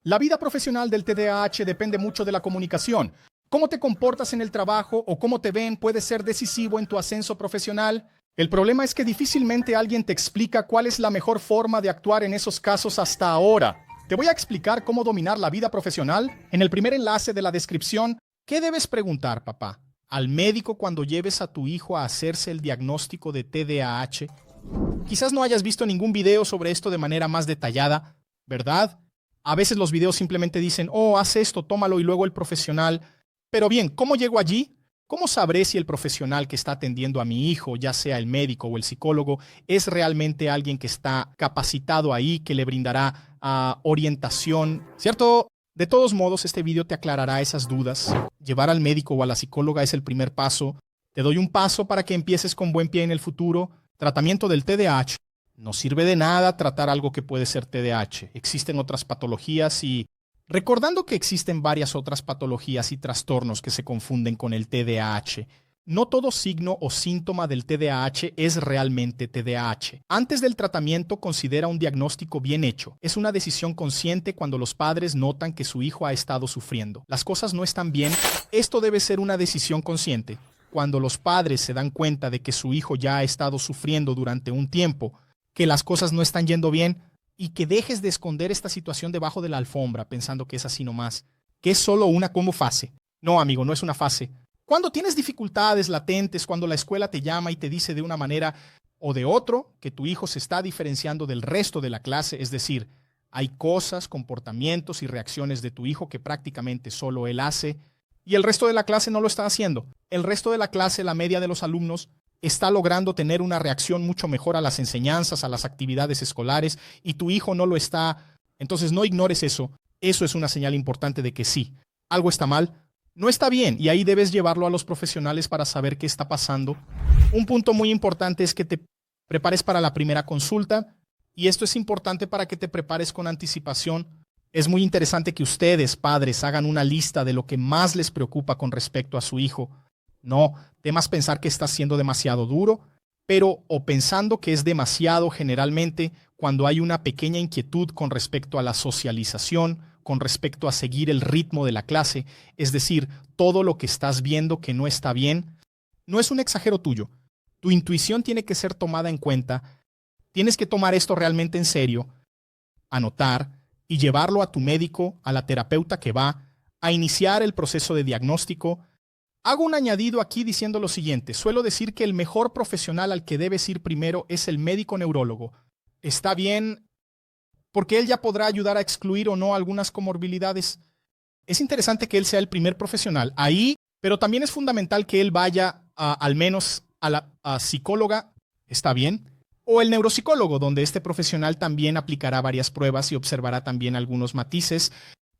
La vida profesional del TDAH depende mucho de la comunicación. Cómo te comportas en el trabajo o cómo te ven puede ser decisivo en tu ascenso profesional. El problema es que difícilmente alguien te explica cuál es la mejor forma de actuar en esos casos hasta ahora. Te voy a explicar cómo dominar la vida profesional en el primer enlace de la descripción. ¿Qué debes preguntar, papá, al médico cuando lleves a tu hijo a hacerse el diagnóstico de TDAH? Quizás no hayas visto ningún video sobre esto de manera más detallada, ¿verdad? A veces los videos simplemente dicen, oh, haz esto, tómalo y luego el profesional. Pero bien, ¿cómo llego allí? ¿Cómo sabré si el profesional que está atendiendo a mi hijo, ya sea el médico o el psicólogo, es realmente alguien que está capacitado ahí, que le brindará orientación? ¿Cierto? De todos modos, este video te aclarará esas dudas. Llevar al médico o a la psicóloga es el primer paso. Te doy un paso para que empieces con buen pie en el futuro. Tratamiento del TDAH. No sirve de nada tratar algo que puede ser TDAH. Existen otras patologías y recordando que existen varias otras patologías y trastornos que se confunden con el TDAH, no todo signo o síntoma del TDAH es realmente TDAH. Antes del tratamiento, considera un diagnóstico bien hecho. Es una decisión consciente cuando los padres notan que su hijo ha estado sufriendo. Las cosas no están bien. Esto debe ser una decisión consciente. Cuando los padres se dan cuenta de que su hijo ya ha estado sufriendo durante un tiempo, que las cosas no están yendo bien, y que dejes de esconder esta situación debajo de la alfombra pensando que es así nomás, que es solo una como fase. No, amigo, no es una fase. Cuando tienes dificultades latentes, cuando la escuela te llama y te dice de una manera o de otro que tu hijo se está diferenciando del resto de la clase, es decir, hay cosas, comportamientos y reacciones de tu hijo que prácticamente solo él hace y el resto de la clase no lo está haciendo. El resto de la clase, la media de los alumnos, está logrando tener una reacción mucho mejor a las enseñanzas, a las actividades escolares, y tu hijo no lo está. Entonces no ignores eso. Eso es una señal importante de que sí, algo está mal, no está bien, y ahí debes llevarlo a los profesionales para saber qué está pasando. Un punto muy importante es que te prepares para la primera consulta, y esto es importante para que te prepares con anticipación. Es muy interesante que ustedes, padres, hagan una lista de lo que más les preocupa con respecto a su hijo. No temas pensar que estás siendo demasiado duro, pero o pensando que es demasiado generalmente cuando hay una pequeña inquietud con respecto a la socialización, con respecto a seguir el ritmo de la clase, es decir, todo lo que estás viendo que no está bien, no es un exagero tuyo. Tu intuición tiene que ser tomada en cuenta. Tienes que tomar esto realmente en serio, anotar y llevarlo a tu médico, a la terapeuta que va a iniciar el proceso de diagnóstico. Hago un añadido aquí diciendo lo siguiente. Suelo decir que el mejor profesional al que debes ir primero es el médico neurólogo. Está bien, porque él ya podrá ayudar a excluir o no algunas comorbilidades. Es interesante que él sea el primer profesional ahí, pero también es fundamental que él vaya al menos a la psicóloga, ¿está bien? O el neuropsicólogo, donde este profesional también aplicará varias pruebas y observará también algunos matices.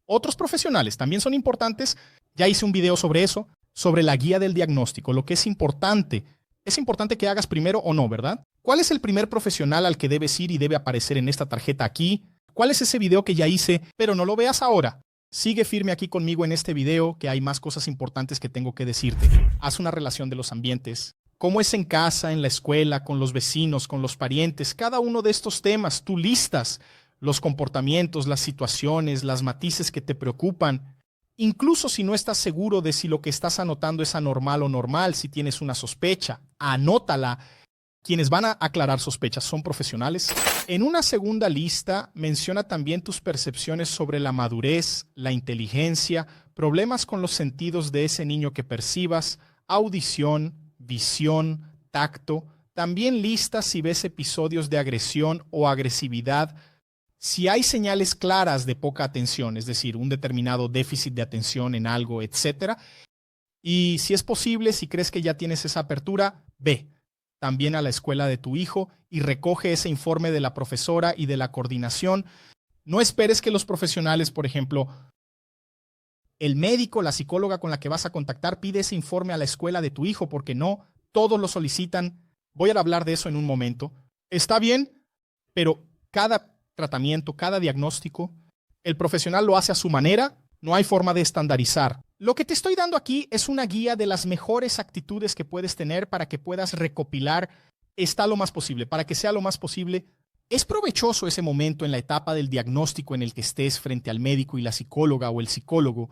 Otros profesionales también son importantes. Ya hice un video sobre eso, sobre la guía del diagnóstico, lo que es importante. Es importante que hagas primero o no, ¿verdad? ¿Cuál es el primer profesional al que debes ir y debe aparecer en esta tarjeta aquí? ¿Cuál es ese video que ya hice, pero no lo veas ahora? Sigue firme aquí conmigo en este video, que hay más cosas importantes que tengo que decirte. Haz una relación de los ambientes. ¿Cómo es en casa, en la escuela, con los vecinos, con los parientes? Cada uno de estos temas, tú listas los comportamientos, las situaciones, las matices que te preocupan. Incluso si no estás seguro de si lo que estás anotando es anormal o normal, si tienes una sospecha, anótala. Quienes van a aclarar sospechas son profesionales. En una segunda lista, menciona también tus percepciones sobre la madurez, la inteligencia, problemas con los sentidos de ese niño que percibas, audición, visión, tacto. También lista si ves episodios de agresión o agresividad. Si hay señales claras de poca atención, es decir, un determinado déficit de atención en algo, etc. Y si es posible, si crees que ya tienes esa apertura, ve también a la escuela de tu hijo y recoge ese informe de la profesora y de la coordinación. No esperes que los profesionales, por ejemplo, el médico, la psicóloga con la que vas a contactar, pide ese informe a la escuela de tu hijo, porque no, todos lo solicitan. Voy a hablar de eso en un momento. Está bien, pero cada tratamiento, cada diagnóstico, el profesional lo hace a su manera, no hay forma de estandarizar. Lo que te estoy dando aquí es una guía de las mejores actitudes que puedes tener para que puedas recopilar, está lo más posible, para que sea lo más posible Es provechoso ese momento en la etapa del diagnóstico en el que estés frente al médico y la psicóloga o el psicólogo.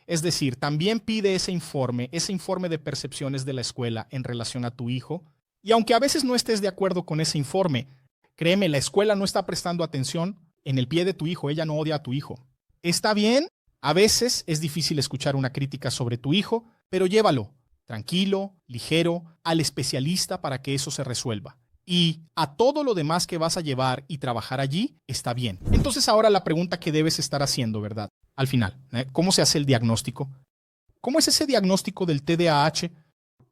Es decir, también pide ese informe de percepciones de la escuela en relación a tu hijo. Y aunque a veces no estés de acuerdo con ese informe, créeme, la escuela no está prestando atención en el pie de tu hijo, ella no odia a tu hijo. Está bien, a veces es difícil escuchar una crítica sobre tu hijo, pero llévalo tranquilo, ligero, al especialista para que eso se resuelva. Y a todo lo demás que vas a llevar y trabajar allí, está bien. Entonces ahora la pregunta que debes estar haciendo, ¿verdad? Al final, ¿cómo se hace el diagnóstico? ¿Cómo es ese diagnóstico del TDAH?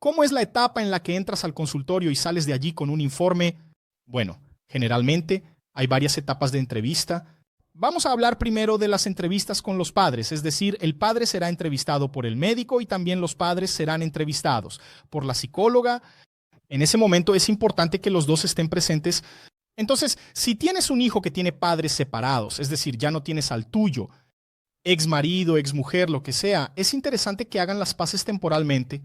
¿Cómo es la etapa en la que entras al consultorio y sales de allí con un informe? Bueno, generalmente hay varias etapas de entrevista. Vamos a hablar primero de las entrevistas con los padres, es decir, el padre será entrevistado por el médico y también los padres serán entrevistados por la psicóloga. En ese momento es importante que los dos estén presentes. Entonces, si tienes un hijo que tiene padres separados, es decir, ya no tienes al tuyo, ex marido, ex mujer, lo que sea, es interesante que hagan las paces temporalmente,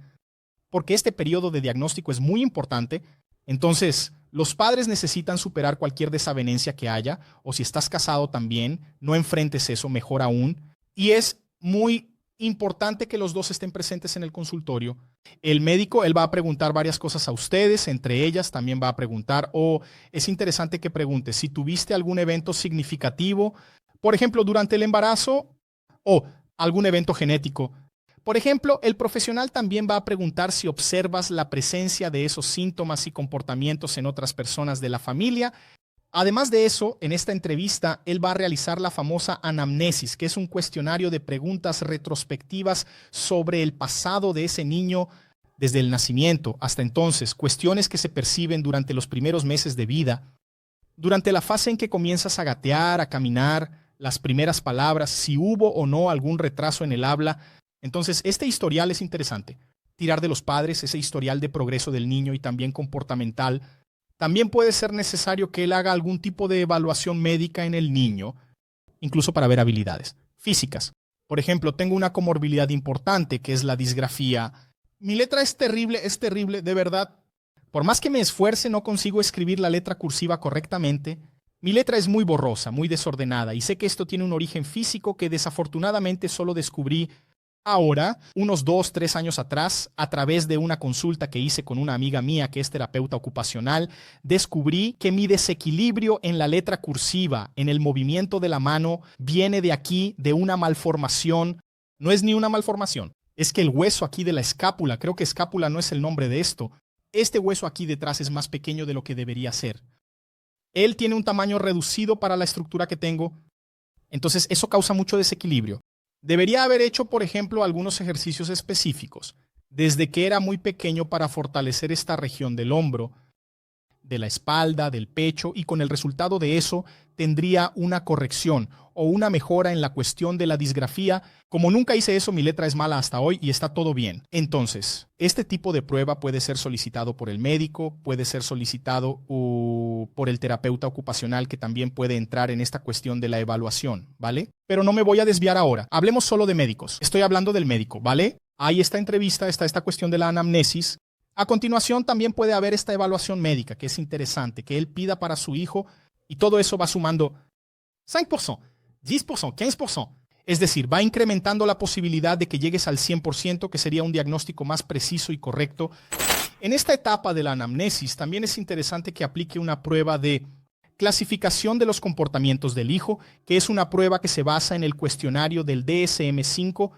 porque este periodo de diagnóstico es muy importante. Entonces, los padres necesitan superar cualquier desavenencia que haya, o si estás casado también, no enfrentes eso, mejor aún. Y es muy importante que los dos estén presentes en el consultorio. El médico, él va a preguntar varias cosas a ustedes, entre ellas también va a preguntar, es interesante que preguntes si tuviste algún evento significativo, por ejemplo, durante el embarazo, o algún evento genético. Por ejemplo, el profesional también va a preguntar si observas la presencia de esos síntomas y comportamientos en otras personas de la familia. Además de eso, en esta entrevista, él va a realizar la famosa anamnesis, que es un cuestionario de preguntas retrospectivas sobre el pasado de ese niño desde el nacimiento hasta entonces, cuestiones que se perciben durante los primeros meses de vida, durante la fase en que comienzas a gatear, a caminar, las primeras palabras, si hubo o no algún retraso en el habla. Entonces, este historial es interesante. Tirar de los padres, ese historial de progreso del niño y también comportamental. También puede ser necesario que él haga algún tipo de evaluación médica en el niño, incluso para ver habilidades físicas. Por ejemplo, tengo una comorbilidad importante que es la disgrafía. Mi letra es terrible, de verdad. Por más que me esfuerce, no consigo escribir la letra cursiva correctamente. Mi letra es muy borrosa, muy desordenada, y sé que esto tiene un origen físico que desafortunadamente solo descubrí ahora, unos 2, 3 años atrás, a través de una consulta que hice con una amiga mía que es terapeuta ocupacional, descubrí que mi desequilibrio en la letra cursiva, en el movimiento de la mano, viene de aquí, de una malformación. No es ni una malformación, es que el hueso aquí de la escápula, creo que escápula no es el nombre de esto, este hueso aquí detrás es más pequeño de lo que debería ser. Él tiene un tamaño reducido para la estructura que tengo, entonces eso causa mucho desequilibrio. Debería haber hecho, por ejemplo, algunos ejercicios específicos desde que era muy pequeño para fortalecer esta región del hombro, de la espalda, del pecho, y con el resultado de eso tendría una corrección o una mejora en la cuestión de la disgrafía. Como nunca hice eso, mi letra es mala hasta hoy y está todo bien. Entonces, este tipo de prueba puede ser solicitado por el médico, puede ser solicitado por el terapeuta ocupacional, que también puede entrar en esta cuestión de la evaluación, ¿vale? Pero no me voy a desviar ahora. Hablemos solo de médicos. Estoy hablando del médico, ¿vale? Hay esta entrevista, está esta cuestión de la anamnesis. A continuación también puede haber esta evaluación médica, que es interesante, que él pida para su hijo, y todo eso va sumando 5%, 10%, 15%. Es decir, va incrementando la posibilidad de que llegues al 100%, que sería un diagnóstico más preciso y correcto. En esta etapa de la anamnesis también es interesante que aplique una prueba de clasificación de los comportamientos del hijo, que es una prueba que se basa en el cuestionario del DSM-5.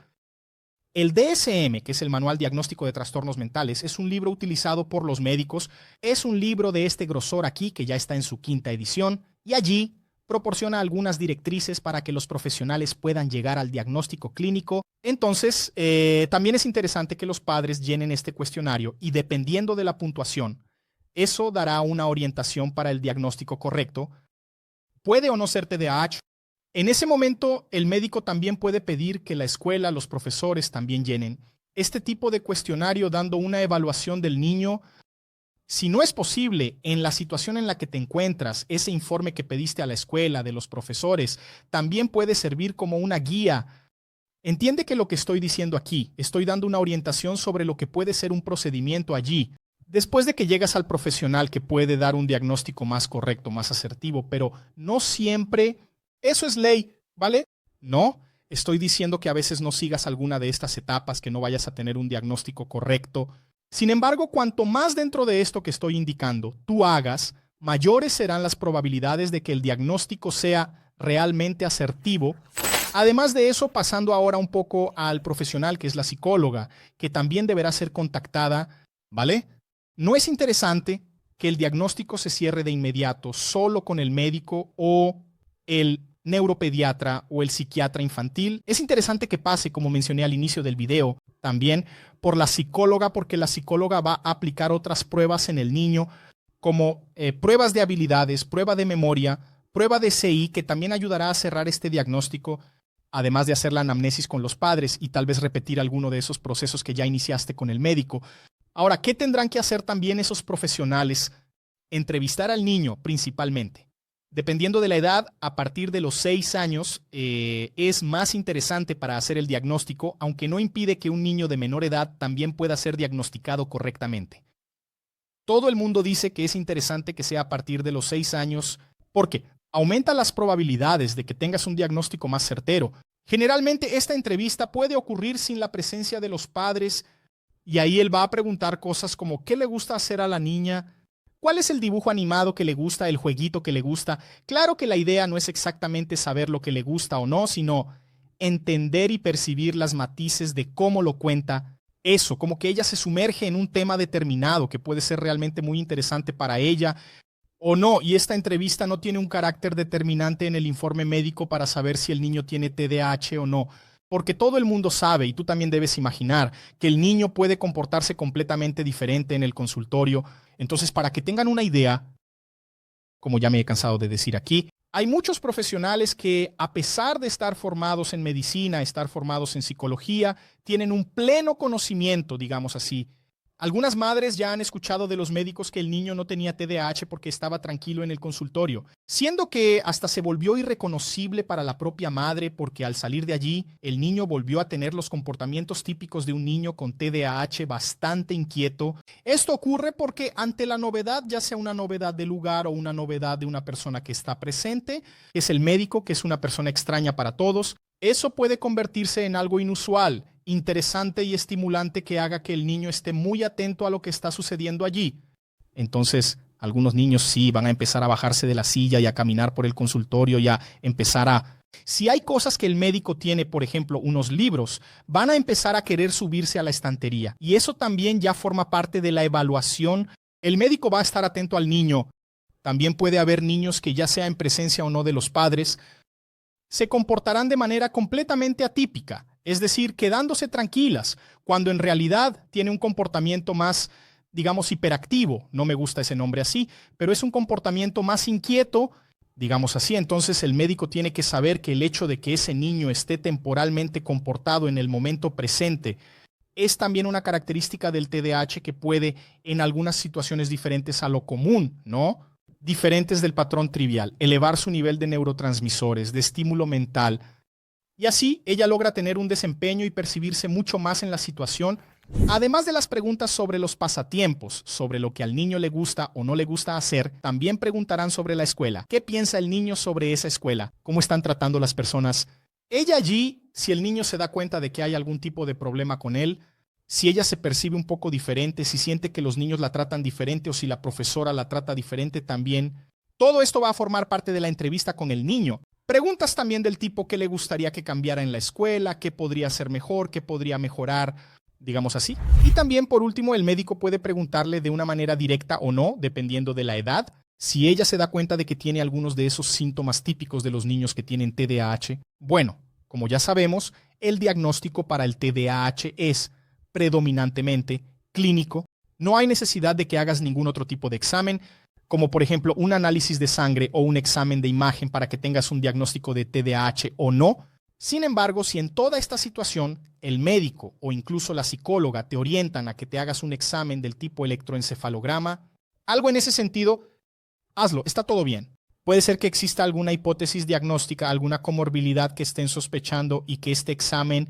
El DSM, que es el Manual Diagnóstico de Trastornos Mentales, es un libro utilizado por los médicos. Es un libro de este grosor aquí, que ya está en su 5ª edición, y allí proporciona algunas directrices para que los profesionales puedan llegar al diagnóstico clínico. Entonces, también es interesante que los padres llenen este cuestionario y, dependiendo de la puntuación, eso dará una orientación para el diagnóstico correcto. Puede o no ser TDAH. En ese momento, el médico también puede pedir que la escuela, los profesores también llenen este tipo de cuestionario dando una evaluación del niño. Si no es posible, en la situación en la que te encuentras, ese informe que pediste a la escuela, de los profesores, también puede servir como una guía. Entiende que lo que estoy diciendo aquí, estoy dando una orientación sobre lo que puede ser un procedimiento allí. después de que llegas al profesional que puede dar un diagnóstico más correcto, más asertivo, pero no siempre eso es ley, ¿vale? No, estoy diciendo que a veces no sigas alguna de estas etapas, que no vayas a tener un diagnóstico correcto. Sin embargo, cuanto más dentro de esto que estoy indicando tú hagas, mayores serán las probabilidades de que el diagnóstico sea realmente asertivo. Además de eso, pasando ahora un poco al profesional, que es la psicóloga, que también deberá ser contactada, ¿vale? No es interesante que el diagnóstico se cierre de inmediato solo con el médico o el neuropediatra o el psiquiatra infantil. Es interesante que pase, como mencioné al inicio del video, también por la psicóloga, porque la psicóloga va a aplicar otras pruebas en el niño, como pruebas de habilidades, prueba de memoria, prueba de CI, que también ayudará a cerrar este diagnóstico, además de hacer la anamnesis con los padres y tal vez repetir alguno de esos procesos que ya iniciaste con el médico. Ahora, ¿qué tendrán que hacer también esos profesionales? Entrevistar al niño principalmente. Dependiendo de la edad, a partir de los 6 años es más interesante para hacer el diagnóstico, aunque no impide que un niño de menor edad también pueda ser diagnosticado correctamente. Todo el mundo dice que es interesante que sea a partir de los 6 años porque aumenta las probabilidades de que tengas un diagnóstico más certero. Generalmente esta entrevista puede ocurrir sin la presencia de los padres y ahí él va a preguntar cosas como ¿qué le gusta hacer a la niña? ¿Cuál es el dibujo animado que le gusta, el jueguito que le gusta? Claro que la idea no es exactamente saber lo que le gusta o no, sino entender y percibir las matices de cómo lo cuenta. Eso, como que ella se sumerge en un tema determinado que puede ser realmente muy interesante para ella o no. Y esta entrevista no tiene un carácter determinante en el informe médico para saber si el niño tiene TDAH o no. Porque todo el mundo sabe, y tú también debes imaginar, que el niño puede comportarse completamente diferente en el consultorio. Entonces, para que tengan una idea, como ya me he cansado de decir aquí, hay muchos profesionales que, a pesar de estar formados en medicina, estar formados en psicología, tienen un pleno conocimiento, digamos así. Algunas madres ya han escuchado de los médicos que el niño no tenía TDAH porque estaba tranquilo en el consultorio, siendo que hasta se volvió irreconocible para la propia madre porque al salir de allí, el niño volvió a tener los comportamientos típicos de un niño con TDAH bastante inquieto. Esto ocurre porque ante la novedad, ya sea una novedad de lugar o una novedad de una persona que está presente, que es el médico, que es una persona extraña para todos, eso puede convertirse en algo inusual, interesante y estimulante que haga que el niño esté muy atento a lo que está sucediendo allí. Entonces, algunos niños sí van a empezar a bajarse de la silla y a caminar por el consultorio y a empezar a... Si hay cosas que el médico tiene, por ejemplo, unos libros, van a empezar a querer subirse a la estantería. Y eso también ya forma parte de la evaluación. El médico va a estar atento al niño. También puede haber niños que, ya sea en presencia o no de los padres, se comportarán de manera completamente atípica, es decir, quedándose tranquilas, cuando en realidad tiene un comportamiento más, digamos, hiperactivo. No me gusta ese nombre así, pero es un comportamiento más inquieto, digamos así. Entonces el médico tiene que saber que el hecho de que ese niño esté temporalmente comportado en el momento presente es también una característica del TDAH que puede, en algunas situaciones diferentes a lo común, ¿no?, diferentes del patrón trivial, elevar su nivel de neurotransmisores, de estímulo mental, y así ella logra tener un desempeño y percibirse mucho más en la situación. Además de las preguntas sobre los pasatiempos, sobre lo que al niño le gusta o no le gusta hacer, también preguntarán sobre la escuela. ¿Qué piensa el niño sobre esa escuela? ¿Cómo están tratando las personas? Ella allí, si el niño se da cuenta de que hay algún tipo de problema con él, si ella se percibe un poco diferente, si siente que los niños la tratan diferente o si la profesora la trata diferente también. Todo esto va a formar parte de la entrevista con el niño. Preguntas también del tipo qué le gustaría que cambiara en la escuela, qué podría ser mejor, qué podría mejorar, digamos así. Y también, por último, el médico puede preguntarle de una manera directa o no, dependiendo de la edad, si ella se da cuenta de que tiene algunos de esos síntomas típicos de los niños que tienen TDAH. Bueno, como ya sabemos, el diagnóstico para el TDAH es predominantemente clínico. No hay necesidad de que hagas ningún otro tipo de examen, como por ejemplo un análisis de sangre o un examen de imagen para que tengas un diagnóstico de TDAH o no. Sin embargo, si en toda esta situación el médico o incluso la psicóloga te orientan a que te hagas un examen del tipo electroencefalograma, algo en ese sentido, hazlo, está todo bien. Puede ser que exista alguna hipótesis diagnóstica, alguna comorbilidad que estén sospechando y que este examen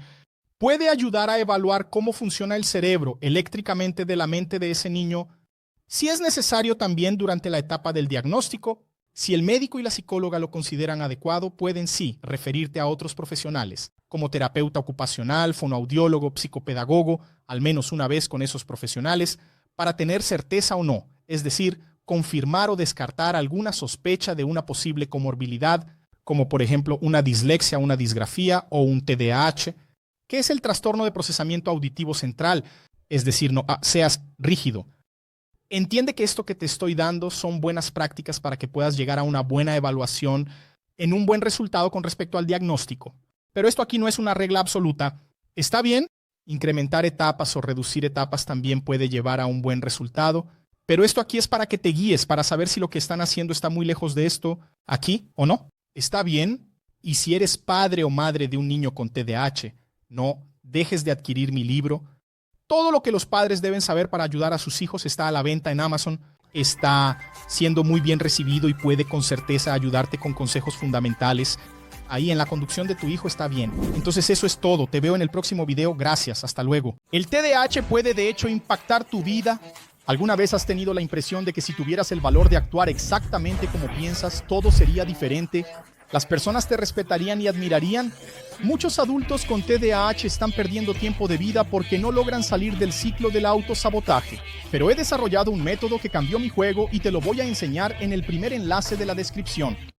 puede ayudar a evaluar cómo funciona el cerebro eléctricamente de la mente de ese niño Si es necesario también durante la etapa del diagnóstico, si el médico y la psicóloga lo consideran adecuado, pueden sí referirte a otros profesionales, como terapeuta ocupacional, fonoaudiólogo, psicopedagogo, al menos una vez con esos profesionales, para tener certeza o no, es decir, confirmar o descartar alguna sospecha de una posible comorbilidad, como por ejemplo una dislexia, una disgrafía o un TDAH, que es el trastorno de procesamiento auditivo central, es decir, no seas rígido. Entiende que esto que te estoy dando son buenas prácticas para que puedas llegar a una buena evaluación en un buen resultado con respecto al diagnóstico. Pero esto aquí no es una regla absoluta. Está bien, incrementar etapas o reducir etapas también puede llevar a un buen resultado, pero esto aquí es para que te guíes, para saber si lo que están haciendo está muy lejos de esto, aquí o no. Está bien, y si eres padre o madre de un niño con TDAH, no dejes de adquirir mi libro. Todo lo que los padres deben saber para ayudar a sus hijos está a la venta en Amazon, está siendo muy bien recibido y puede con certeza ayudarte con consejos fundamentales. Ahí en la conducción de tu hijo está bien. Entonces eso es todo. Te veo en el próximo video. Gracias. Hasta luego. El TDAH puede de hecho impactar tu vida. ¿Alguna vez has tenido la impresión de que si tuvieras el valor de actuar exactamente como piensas, todo sería diferente? ¿Las personas te respetarían y admirarían? Muchos adultos con TDAH están perdiendo tiempo de vida porque no logran salir del ciclo del autosabotaje. Pero he desarrollado un método que cambió mi juego y te lo voy a enseñar en el primer enlace de la descripción.